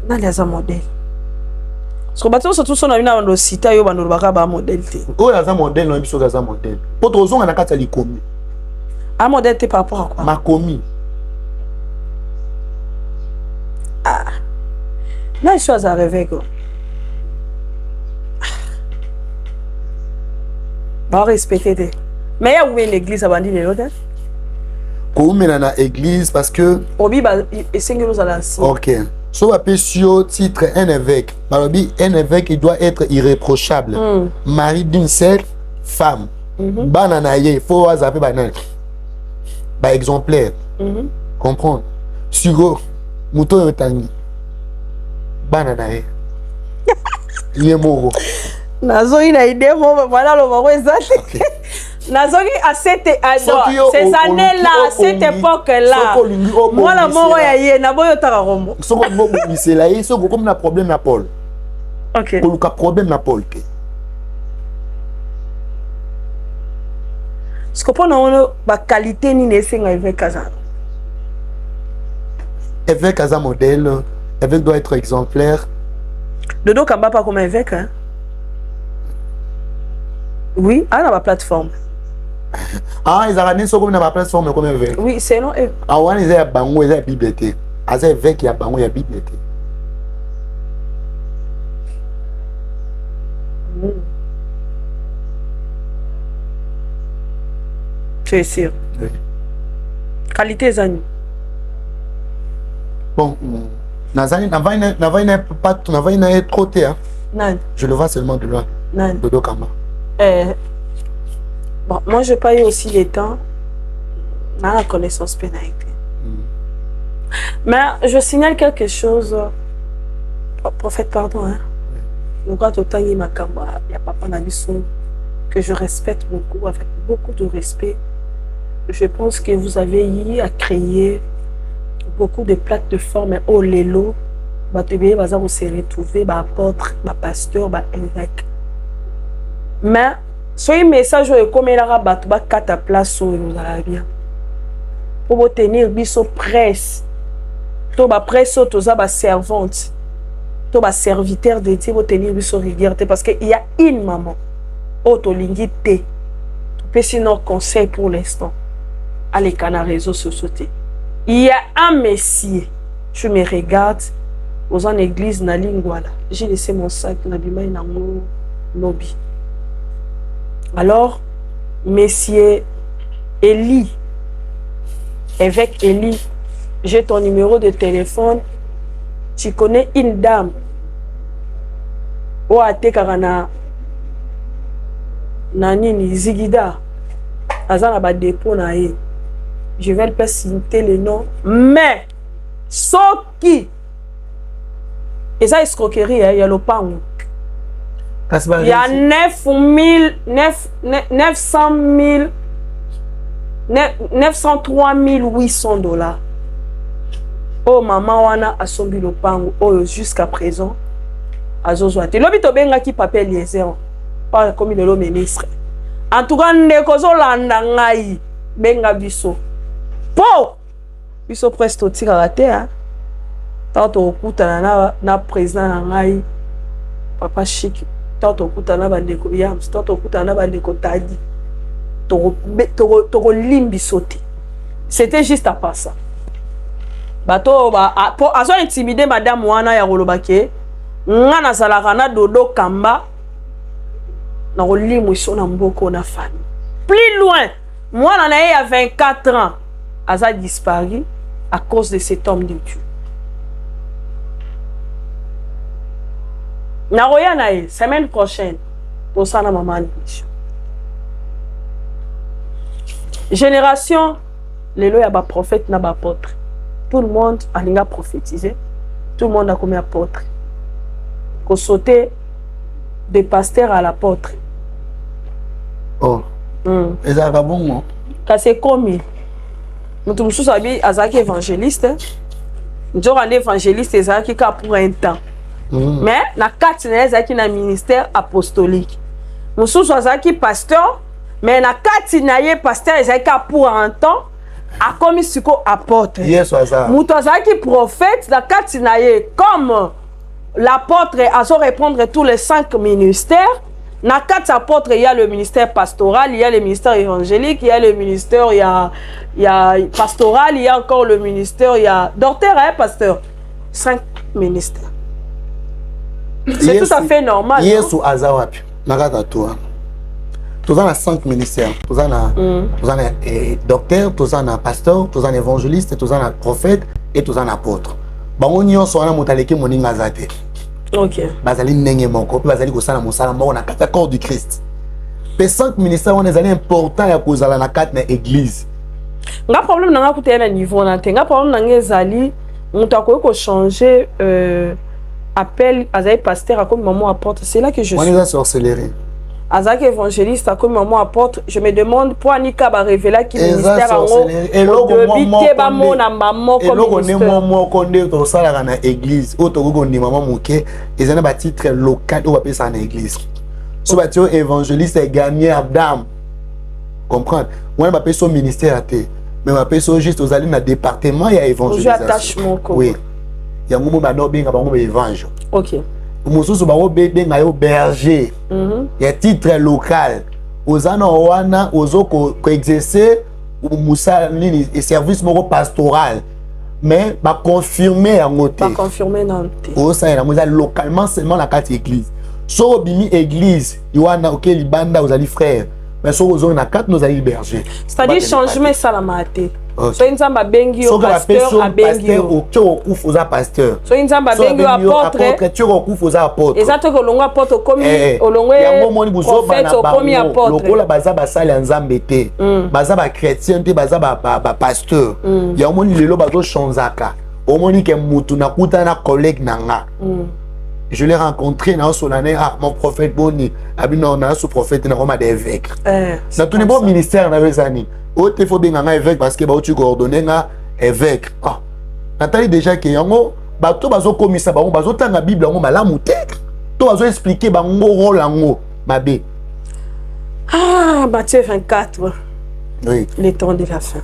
nani aza modèle so bato surtout so na bina ndo sita yo bando baka ba modèle te oyo aza modèle no biso aza modèle poto ozonga na kati ya likomi a modèle te par rapport à quoi makomi là je suis à rêver quoi bah respecter mais il y a où l'église a bandit les autres comme na église parce que obi ba esengelo za la OK so appelle sur titre un évêque balobi un évêque il doit être irréprochable mari d'une seule femme banana il faut azaper banana ba exemplaire comprendre sugo muto yotangi banana yemoro nazoki na idée mo voilà le mot exact nazoki à cette ces années là cette époque là moi la mort ya ye na boyo taka rombo soko mo bisela ye soko comme na problème na Paul OK ko luka problème na Paul ke ce que pour nous ba qualité ni nesenga avec kaza évêque kaza modèle évêque doit être exemplaire. Dodo Kamba pas comme évêque hein? Oui, à la plateforme. Ils ont comme na plateforme comme évêque. Oui, c'est non. On ils a bango, ils a bibliothèque. Az évêque il y a bango, il y a bibliothèque. Tu es sûr? Oui. Qualité zani. Bon. Nazani, n'a trop terre. Je le vois seulement de loin. Dodo Kamba. Bon, moi je pas eu aussi les temps. Dans la connaissance pénale. Mais je signale quelque chose. Prophète, pardon. Hein. Donc, quand autant il m'a il y a papa Nabisson que je respecte beaucoup, avec beaucoup de respect. Je pense que vous avez eu à créer beaucoup de plateformes au Lelo. Vous se retrouver, apôtre, pasteur, évêque. Mais, ce message est comme il y a quatre places où vous allez bien. Pour tenir biso presse, to ba presse, to ba servante, to ba serviteur de Dieu, pour tenir biso rigueur, parce qu'il y a une maman, auto lingité, tu peux sinon conseil pour l'instant. Allez, canard réseaux sociaux. Il y a un messie, je me regarde, aux en église, na lingwala. J'ai laissé mon sac, na bimay na mon lobby. Alors, messieurs Eli, évêque Eli, j'ai ton numéro de téléphone. Tu connais une dame. Ou ate karana nani Zigida. Azana ba dépôt na ye. Je vais pas citer le nom. Mais, ce qui et ça escroquerie, il y a le pan. Il y a 903 800 $. Oh, maman, wana a sombi le pan. Oh, jusqu'à présent, à Zozoate. L'obit au benga qui papel Eliezer. Pas comme il est le ministre. En tout cas, ne kozo landa ngai benga biso. Po! Biso presto tira la terre. Tant au kutana na président na ngai papa chic. Tant au kutana bandeko yams. Tant au kutana bandeko tadi. Toro limbi sauté. C'était juste à part ça. Bato pour azo intimider madame wana ya rolobake. Ngana zalaka na dodo kamba. Na rolimu iso na mboko na famille. Plus loin, moi na il y a 24 ans, Aza disparu à cause de cet homme de Dieu. Na roya na semaine prochaine pour ça na maman mission. Génération les lois ya ba prophète na ba apôtre. Tout le monde a linga prophétisé. Tout le monde a comme apôtre. Qu'on sauter des pasteurs à l'apôtre. Oh. Et ça va bon, non? Quand c'est comme nous sommes habillés à Zaki évangéliste. Nous sommes évangéliste et Zaki pour un temps. Mais na quatre Zaki na ministère apostolique. Nous sommes Zaki pasteur, mais na quatre pasteur Zaki pour un temps. A comme siko apôtre. Yes, ça. Nous Zaki prophète na quatre comme l'apôtre a se répondre tous les 5 ministères. Dans 4 apôtres, il y a le ministère pastoral, il y a le ministère évangélique, il y a le ministère, il y a pastoral, il y a encore le ministère, il y a docteur, hein, pasteur. 5 ministères. C'est tout à fait normal. Yes, ou Azawapi, Nagata toi. Tous en 5 ministères. Tous en docteur, tous en pasteur, tous en évangéliste, tous en prophète et tous en apôtre. Bon, on y a un motaleki moningazate. Ok. Bazali nenge moko, bazali kosala mosala moko na kata corps du Christ. Pe 5 ministères on est important ya kozala na kata na église. Nga problème na nga kuté na niveau na te. Nga problème na nga ezali mutu akoki ko changer appel azali pasteur comme maman apporte. C'est là que je suis. On est à sorcellerie. Azaki évangéliste comme maman apporte. Je me demande pour Anika ba révéler qui ministère en haut. Et logo mo na maman comme ministère. Et logo mo konde to sala na église. O to go ndi maman moké. Ils ont un titre local ou appelle ça na église. So batio évangéliste est gagné Adam. Comprendre. Moi m'appelle son ministère à te. Mais m'appelle so juste aux allées na département il y a évangélisation. Je attachement quoi. Oui. Il y a un ba no benga bango évangile. OK. Mususu bango benga yo berger. Il y a titre local. Ozana wana ozo ko exercer musa nini et service moko pastoral. Mais ba confirmer en côté. Ba confirmer non. O ça ina musa localement seulement la carte église. So bimi église, yoana OK libanda ozali frère. Mais so ozo na carte nous ali berger. C'est-à-dire changement ça la maté. So inzamba bengi au pasteur a bengi au kufuza pasteur. So inzamba bengi apôtre tu kufuza apôtre. Exactement ko longa apôtre comme olongwe yango moni buzo bana ba apôtre. Lokola baza basali nzambe te. Baza ba chrétien te baza ba pasteur. Yango moni lelo bazo chanzaka. Omoni ke mutu na kuta na collègue nanga. je l'ai rencontré dans son année, mon prophète Boni, non, dans ce prophète, dans des évêques. Dans tous les bons ministères, dans les années, où il faut bien un évêque parce que tu coordonnes un évêque. Nathalie déjà que yango, bato bazo komisa bango bazo tanga Bible yango malamu te. To bazo expliquer bango rôle yango mabe. Matthieu 24. Oui. Le temps de la fin.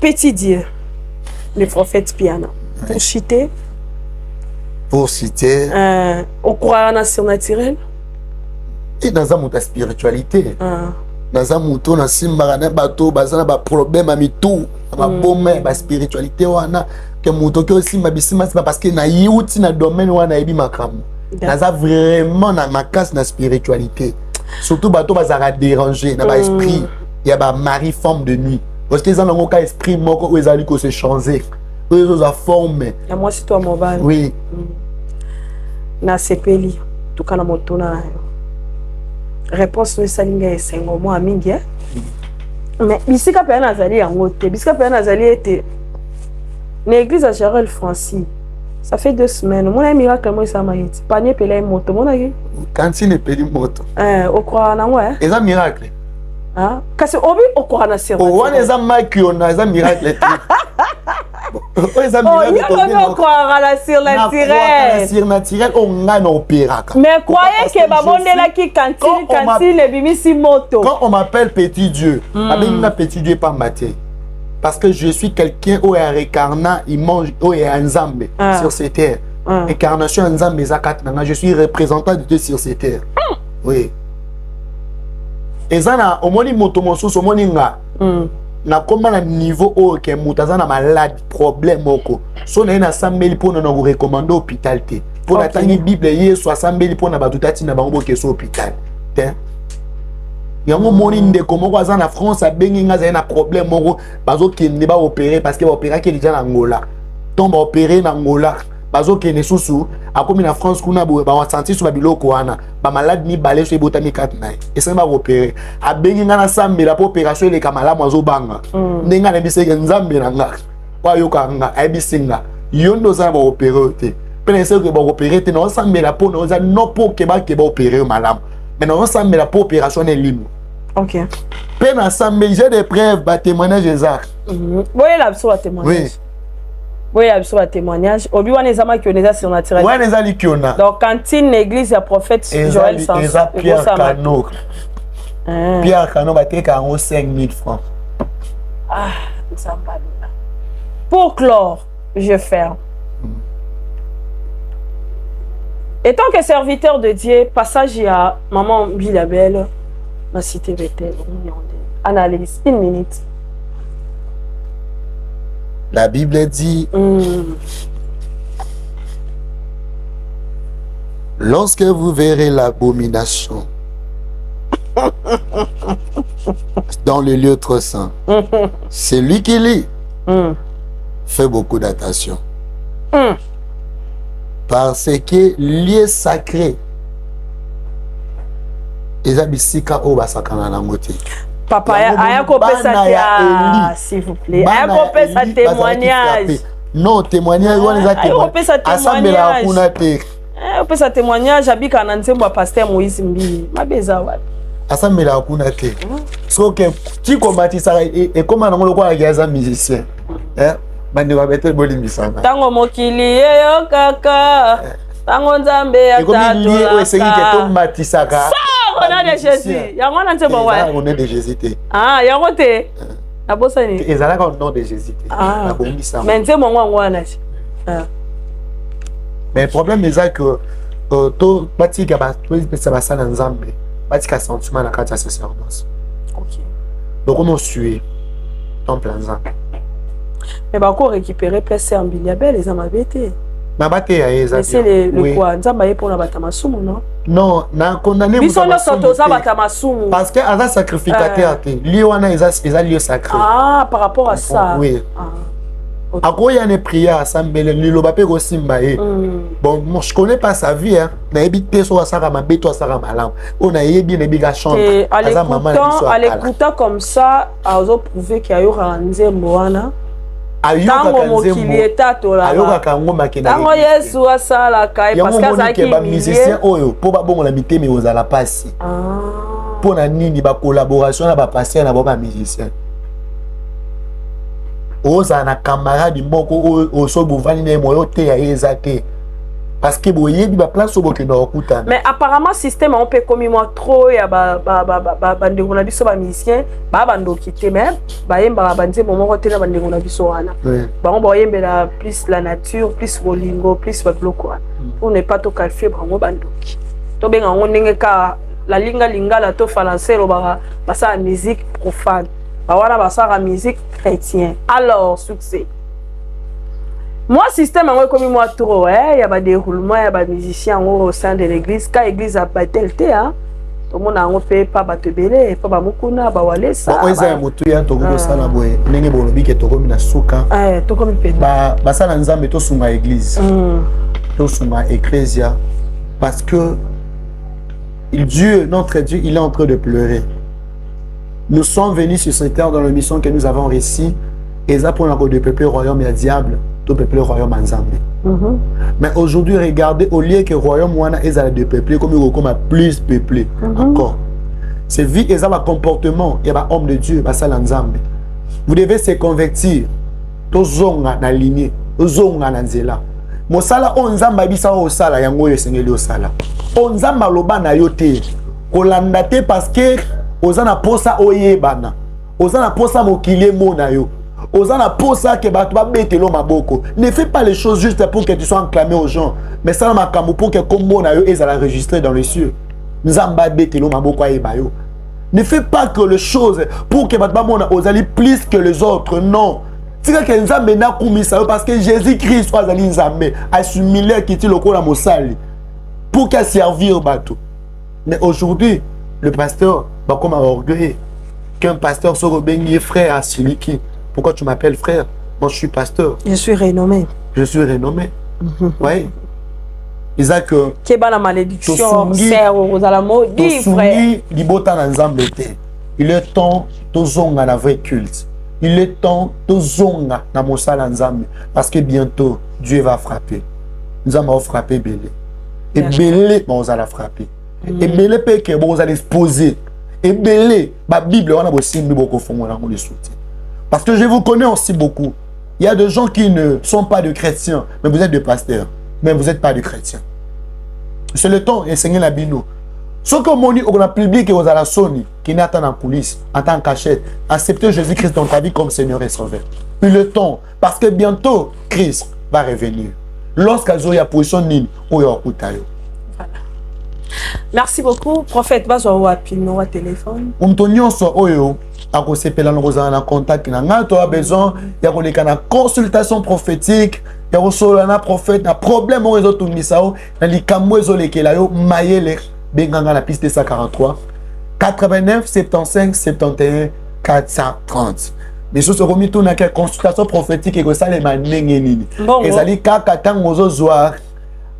Petit Dieu, le prophète Piana. Pour citer. Pour citer. Au courant la surnaturel. Et dans un spiritualité. Dans un mouton, dans simba, dans bateau, dans un problème à mitou, dans bombe, dans spiritualité, wana que mouton que aussi ma bisima c'est parce que na yuti na domaine wana ebi makamu. Dans un vraiment na makas na spiritualité. Surtout bateau bazara déranger, dans ba esprit, il y a ba mari forme de nuit. Parce que dans un cas esprit moko où ils allaient que se changer. Où ils ont forme. Et moi c'est toi mon bal. Oui. Na sepeli, tout kana motona. Réponse nous salinga et sengo moi mingi mais bisika pe nazali yango te bisika pe nazali était l'église à Gérald Francis ça fait 2 semaines mon ami miracle moi ça m'a dit panier pelé moto mon ami quand il est peli moto au croire na ouais et ça miracle kasi obi au croire na sir on les a marqué on a ça miracle il y a croire à la surnaturelle on a opéra mais croyez que babondela qui cantine les bimisi moto quand on m'appelle petit Dieu avec un petit Dieu pas maté parce que je suis quelqu'un où est incarnat il mange où est un nzambe sur cette terre incarnation nzambe zakat je suis représentant de Dieu sur cette terre oui et ça na au moins moto mosusu au moins nga na comment na niveau au que mutaza na malade problème oko so na na sambeli pour na recommander hôpital te pour la tangi bible yeso sambeli pour na batutati na bango ke so hôpital te yango moni ndeko moko aza na France abengi nga na problème moko bazo kende ba opérer parce que ba opérer ke déjà na Angola tomba opérer na Angola bazo kende susu akomi na France kuna ba senti so ba biloko wana ba malade ni balé so ebotami 4 na et ça ba opérer abengi nga na sambela pour opération le kamala mazo banga ndenga na biseke nzambe na nga kwa yoka nga abisinga yondo za ba opérer te pena se que ba opérer te na sambela pour na za no pour ke ba opérer malamu mais na sambela pour opération ne limu. OK. Pena sambela j'ai des preuves ba témoignage exact. Voyez la sur témoignage. Oui. Oui, sur le témoignage. Obi wana ezama ki oneza surnaturel. Ouais, les alikiona. Donc quand une église a prophète Joël Samson. Pierre Cano. Pierre Cano va te 5 000 francs. Pour clore, je ferme. Étant que serviteur de Dieu, passage à maman Bilabelle, ma cité Bethel, analyse 1 minute. La Bible dit, lorsque vous verrez l'abomination dans le lieu trop saint, c'est lui qui lit. Fait beaucoup d'attention. Parce que lieu sacré, Papa, s'il vous plaît. Sa témoignage. Non, témoignage, on les a témoignage. Sa témoignage, habite en ensemble, pasteur Moïse Mbi. Ma bezawa. Assemblée à Kunate. So que tu combatis ça et comment on le voit avec les musiciens. Bande va mettre boli misanga. Tango mokili yo kaka. Tango nzambe ya tatu. Comme il c'est que ton matisaka. On a de Jésus. Yango na nzembo wa. On est de Jésus. Yango te. Na bosani. Ezala ka nom de Jésus. Na bombisa. Mais nzembo ngwa na. Mais le problème est que to batika ba to pesa basala nzambe. Batika sentiment na kati ya sacerdoce. OK. Donc on suit ton plan nzambe. Mais bah encore récupérer place en Biliabel les amabete. Ma bate ya eza. C'est le quoi nzamba pour na batamasumu non? Non, na condamné biso no sotoza batamasumu. Parce que asa sacrificateur te. Li wana eza lieu sacré. Par rapport à ça. Oui. Akoya ne prière assemblée liloba pe ko simba e. Bon, moi je connais pas sa vie hein. Na ebité so asaka mabeto asaka malam. On a yebi ne biga chanter. À l'écoutant comme ça, azo prouver qu'il y a eu nzembo wana. Tango mokili etato la. Ayokaka ngoma kena. Tango Yesu asala kai parce que azaki ba musicien oyo po ba bongo la miteme ozala pasi. Po na nini ba collaboration na ba passer na ba musicien. Oza na camarade moko o so bovani na moyo te ya ezate. Parce que boye bi ba place obo ke na okuta. Mais apparemment système on peut comme moi trop ya ba ndeko na biso ba musicien ba bando kité même ba yemba ba nze momo ko tena ba ndeko na biso wana. Ba on yembe la plus la nature plus bolingo plus ba bloko. Pour ne pas to qualifier bango bandoki. To benga ngo ndenge ka la linga la to français lo ba sa musique profane. Ba wana ba sa musique chrétien. Alors succès. Moi, système, comme moi, trop, il y a des déroulements, il y a des musiciens au sein de l'église. Quand l'église a battu le thé, tout le monde a fait pas battre belé, pas mukuna, pas walé ça. Bon, ça, moto ya toko sala boy, nengi bolobi ke toko mina suka. Toko mi pede. Ba sala nzambe to sunga église. To sunga ecclésia parce que Dieu, notre Dieu, il est en train de pleurer. Nous sommes venus sur cette terre dans la mission que nous avons réussi. Et ça pour de peupler le royaume, il y a diable. Tout peuple le royaume en Zambie. Mais aujourd'hui, regardez, au lieu que le royaume wana est de peupler, comme il a plus peuplé encore. C'est vie et ça va comportement, il y a homme de Dieu, ça en Zambie. Vous devez se convertir. To zonga na lignée, to zonga na nzela. Mo sala on Zamba bisa o sala yango yo sengeli o sala. On Zamba loba na yo te. Kolanda te parce que ozana posa oyebana. Ozana posa mokile mona yo. Ozana posa ke batu ba betelo maboko. Ne fais pas les choses juste pour que tu sois enclamé aux gens, mais ça makambo pour que comme mona yo ezala enregistré dans les cieux. Nzamba betelo maboko ayeba yo. Ne fais pas que les choses pour que batu ba mona ozali plus que les autres, non. C'est que Nzambe na kumisa parce que Jésus-Christ ozali Nzambe assumé qui ti lokola mosali pour qu'à servir bateau. Mais aujourd'hui, le pasteur va comme orgueil qu'un pasteur soit bengi frère à Siliki. Pourquoi tu m'appelles frère? Moi, je suis pasteur. Je suis renommé. Je suis renommé. Oui. Isaac. Quelle la malédiction, frère, vous allez maudire, frère. Il est temps de zonga la vraie culte. Il est temps de zonga na mosala nzambe. Parce que bientôt, Dieu va frapper. Nous allons frapper Belé. Et Belé, nous allons frapper. Et Belé, vous allez exposer. Et Belé, la Bible, on a aussi beaucoup de soutien. Parce que je vous connais aussi beaucoup. Il y a des gens qui ne sont pas de chrétiens, mais vous êtes des pasteurs. Mais vous n'êtes pas de chrétiens. C'est le temps d'enseigner la Bible. Ce que on a publié que vous avez la Sony, qui n'est pas en coulisses, en tant que cachette, acceptez Jésus-Christ dans ta vie comme Seigneur et Sauveur. Puis le temps, parce que bientôt, Christ va revenir. Lorsqu'il y a position nini, ou y a voilà. Merci beaucoup, prophète. Vas-y, on va au téléphone. Ako sepela ngoza na contact na nga to a besoin ya ko lekana consultation prophétique ya ko solo na prophète na problème o ezo tumisao na likambo ezo lekela yo mayele benganga la piste 143 89 75 71 430. Mais ce remis tout na consultation prophétique et ko sale manenge nini ezali kaka tango zo zoar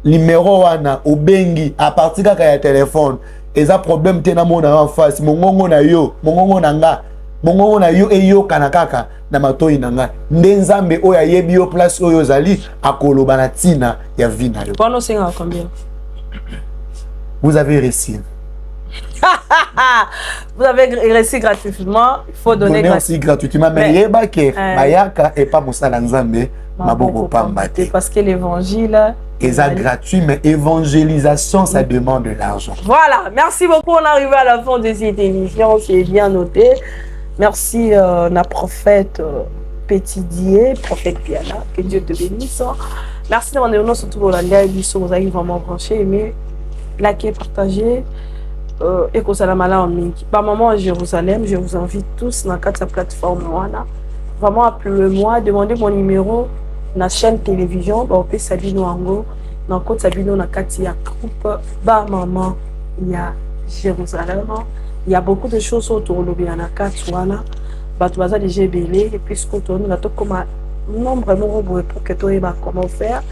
numéro wana obengi à partir kaka ya téléphone eza problème tena mona en face mongongo na yo mongongo na nga mongongo na yo eyo kanakaka na matoi na nga nde nzambe oyo ayebi yo place oyo zali akoloba na tina ya vie na yo. Pendant 5 ans combien? Vous avez réussi. Vous avez réussi gratuitement, il faut donner aussi gratuitement mais yeba ke bayaka et pas mosala nzambe maboko pambate parce que l'évangile est gratuit, mais évangélisation, ça demande de l'argent. Voilà, merci beaucoup. On est arrivé à la fin de cette émission, c'est bien noté. Merci, la prophète Pétidier, prophète Piana, que Dieu te bénisse. Merci d'avoir donné surtout pour la live, vous avez vraiment branché, aimé, liké, partagé. Et que ça la malade en mink. Par moment à Jérusalem, je vous invite tous dans cette plateforme. Vraiment, appelez-moi, demandez mon numéro. Na chaîne télévision ba opé Sabino Ango na côte Sabino na kati ya groupe ba maman il y a Jérusalem il y a beaucoup de choses autour de na kati wana ba tu baza déjà belé et puis ce qu'on tourne na to comme nombre vraiment pour que toi ba comment faire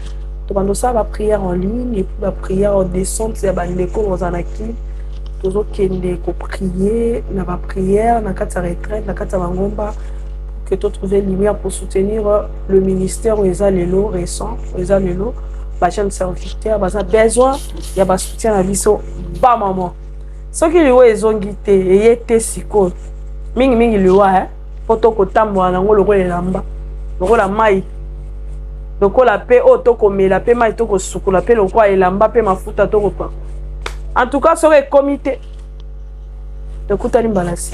to bando ça va prière en ligne et puis la prière en descente c'est ba ndeko ozanaki tozo kende ko prier na ba prière na kati ya retraite na kati ya ngomba que tu trouves lumière pour soutenir le ministère où ils ont les lots récents, ils ont les lots, bah j'aime serviteur, bah ça besoin, il y a bah soutien à biso, bah maman. Ce qui lui est zongité et était si cool. Mingi lui hein, photo kotambo anango le roi lamba, le roi la maille. Le roi la paix au toko mais la paix maille toko soukou la paix le roi et lamba paix ma fouta toko pas. En tout cas, sur le comité, écoute Ali Mbalasi.